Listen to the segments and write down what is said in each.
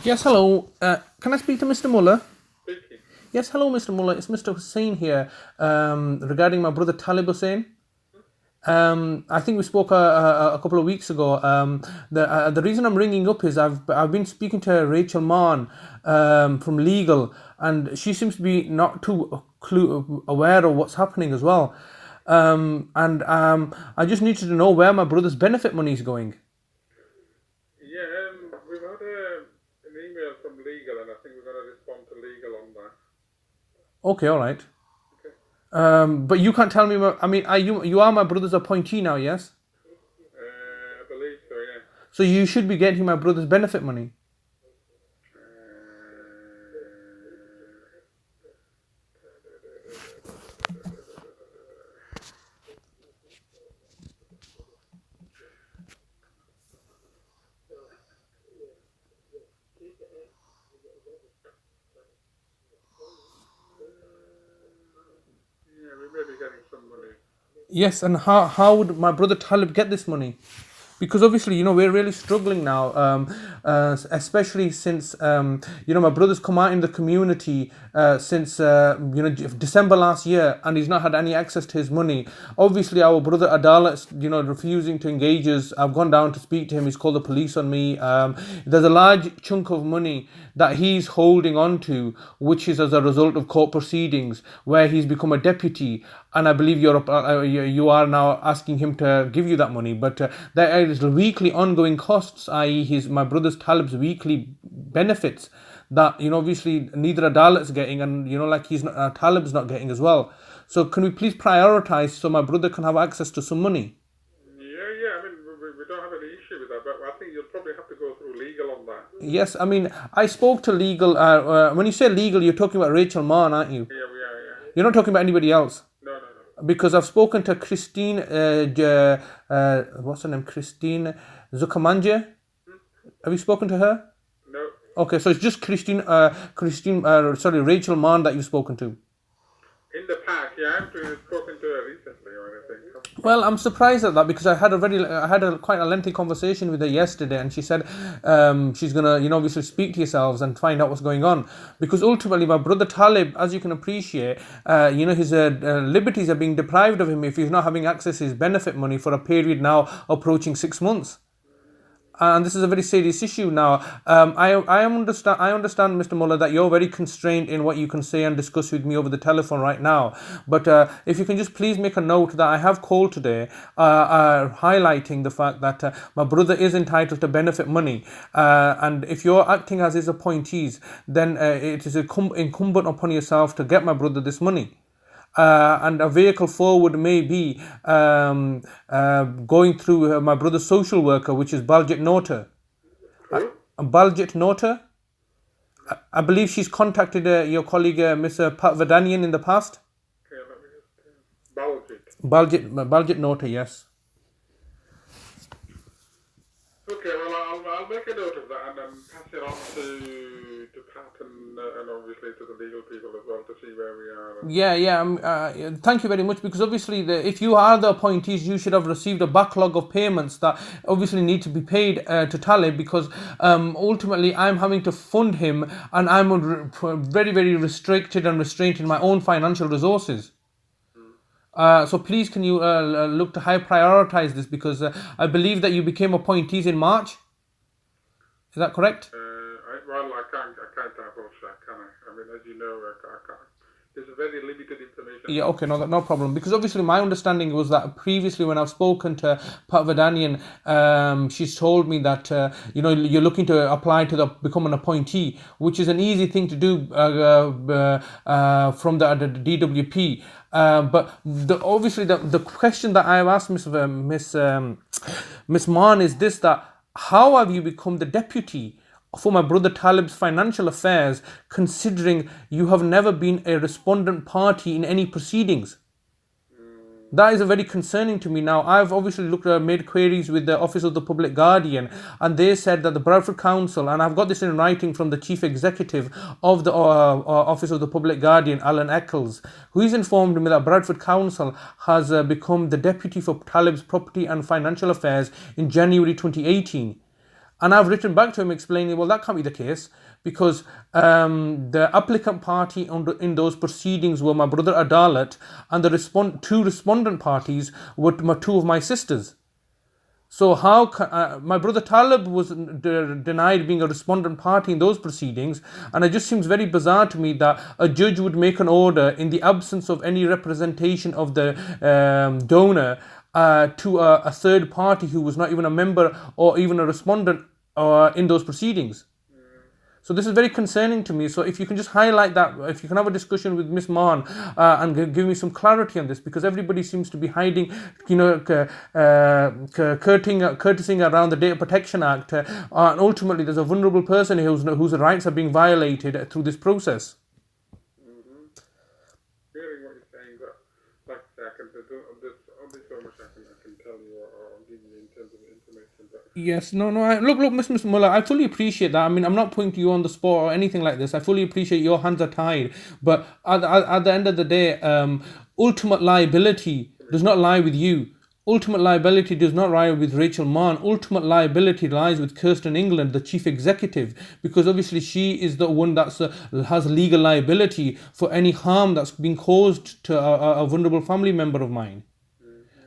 Yes, hello. Can I speak to Mr. Mulla? Speaking. Yes, hello, Mr. Mulla. It's Mr. Hussain here regarding my brother Talib Hussain. I think we spoke a couple of weeks ago. The reason I'm ringing up is I've been speaking to Rachel Mann from legal, and she seems to be not too aware of what's happening as well. And I just needed to know where my brother's benefit money is going. Yeah, we've had an email from legal, and I think we're going to respond to legal on that. Okay, all right. Okay. But you can't tell me. I mean, you are my brother's appointee now, yes? I believe so. Yeah. So you should be getting my brother's benefit money. Yeah, we may be getting some money. Yes, and how would my brother Talib get this money? Because obviously, we're really struggling now, especially since my brother's come out in the community since December last year, and he's not had any access to his money. Obviously, our brother Adalat's refusing to engage us. I've gone down to speak to him. He's called the police on me. There's a large chunk of money that he's holding on to, which is as a result of court proceedings, where he's become a deputy. And I believe you are now asking him to give you that money, but there is weekly ongoing costs, i.e., my brother's Talib's weekly benefits that obviously neither Adalat's getting, and like he's not, Talib's not getting as well. So can we please prioritize so my brother can have access to some money? Yeah. I mean, we don't have any issue with that, but I think you'll probably have to go through legal on that. Yes, I mean I spoke to legal. When you say legal, you're talking about Rachel Mann, aren't you? Yeah, we are. Yeah. You're not talking about anybody else. No. Because I've spoken to Christine, what's her name? Christine Zukamanje. Have you spoken to her? No. Okay, so it's just Rachel Mann that you've spoken to. In the past, yeah, I haven't spoken to her recently or anything. Well, I'm surprised at that because I had a quite a lengthy conversation with her yesterday, and she said she's gonna, obviously speak to yourselves and find out what's going on. Because ultimately, my brother Talib, as you can appreciate, his liberties are being deprived of him if he's not having access to his benefit money for a period now approaching 6 months. And this is a very serious issue now. I understand, Mr. Muller, that you're very constrained in what you can say and discuss with me over the telephone right now. But if you can just please make a note that I have called today, highlighting the fact that my brother is entitled to benefit money, and if you're acting as his appointees, then it is incumbent upon yourself to get my brother this money. And a vehicle forward may be going through my brother's social worker, which is Baljet Nota. Baljet Nota. I believe she's contacted your colleague, Miss Pat Vadanian, in the past. Okay, let me just Baljet Nota, yes. Okay, well, I'll make a note of that and then pass it on to Pat and obviously to the legal people as well to see where we are. Yeah. Thank you very much, because obviously, if you are the appointees, you should have received a backlog of payments that obviously need to be paid to Talib, because ultimately I'm having to fund him, and I'm very, very restricted and restrained in my own financial resources. So please, can you look to high prioritize this, because I believe that you became appointees in March. Is that correct? I can't divulge that, can I? I mean, as you know, I can't. There's a very limited information. Yeah, okay, no problem. Because obviously my understanding was that previously when I've spoken to Pat Vadanian, she's told me that you're looking to apply to become an appointee, which is an easy thing to do from the DWP. But obviously the question that I have asked Miss Mann is this: that how have you become the deputy for my brother Talib's financial affairs, considering you have never been a respondent party in any proceedings? That is very concerning to me. Now, I've obviously made queries with the Office of the Public Guardian, and they said that the Bradford Council, and I've got this in writing from the Chief Executive of the Office of the Public Guardian, Alan Eccles, who has informed me that Bradford Council has become the deputy for Talib's property and financial affairs in January 2018. And I've written back to him explaining, well, that can't be the case because the applicant party in those proceedings were my brother Adalat, and the two respondent parties were two of my sisters. So how my brother Talib was denied being a respondent party in those proceedings, and it just seems very bizarre to me that a judge would make an order in the absence of any representation of the donor to a third party who was not even a member or even a respondent in those proceedings. So this is very concerning to me. So if you can just highlight that, if you can have a discussion with Miss Maan and give me some clarity on this, because everybody seems to be hiding, courtesing around the Data Protection Act, and ultimately there's a vulnerable person whose rights are being violated through this process. Hearing what you're saying, but like I say, there's only so much I can tell you or give you in terms of information. But Yes, no. Look, Mr. Mulla, I fully appreciate that. I mean, I'm not putting you on the spot or anything like this. I fully appreciate your hands are tied. But at the end of the day, ultimate liability does not lie with you. Ultimate liability does not lie with Rachel Mann. Ultimate liability lies with Kirsten England, the chief executive, because obviously she is the one that has legal liability for any harm that's been caused to a vulnerable family member of mine.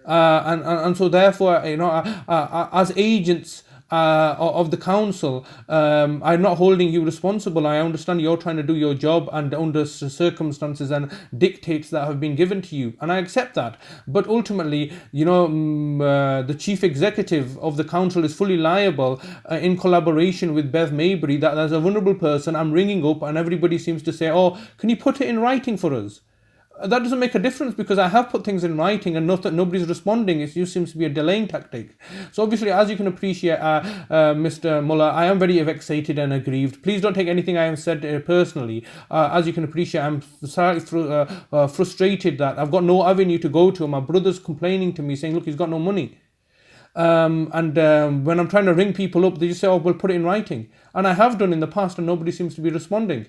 And so therefore, as agents of the council, I'm not holding you responsible. I understand you're trying to do your job and under circumstances and dictates that have been given to you, and I accept that. But ultimately, the chief executive of the council is fully liable in collaboration with Bev Maybury. That as a vulnerable person, I'm ringing up, and everybody seems to say, "Oh, can you put it in writing for us?" That doesn't make a difference because I have put things in writing and nobody's responding. It just seems to be a delaying tactic. So obviously, as you can appreciate, Mr. Mulla, I am very vexated and aggrieved. Please don't take anything I have said personally. As you can appreciate, I'm slightly frustrated that I've got no avenue to go to. My brother's complaining to me saying, look, he's got no money. And when I'm trying to ring people up, they just say, oh, we'll put it in writing. And I have done in the past and nobody seems to be responding.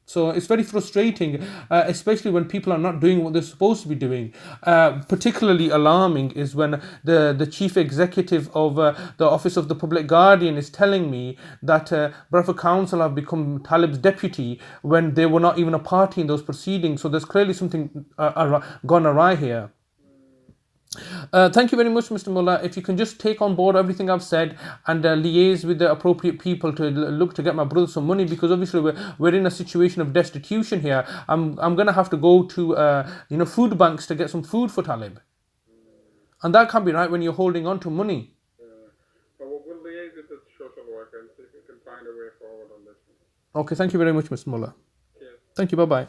So it's very frustrating, especially when people are not doing what they're supposed to be doing. Particularly alarming is when the chief executive of the Office of the Public Guardian is telling me that Bradford Council have become Talib's deputy when they were not even a party in those proceedings. So there's clearly something gone awry here. Thank you very much, Mr. Mulla. If you can just take on board everything I've said and liaise with the appropriate people to look to get my brother some money, because obviously we're in a situation of destitution here. I'm going to have to go to food banks to get some food for Talib, and that can't be right when you're holding on to money. But we'll liaise with the social worker and see if we can find a way forward on this. Okay, thank you very much, Mr. Mulla. Cheers. Thank you. Bye bye.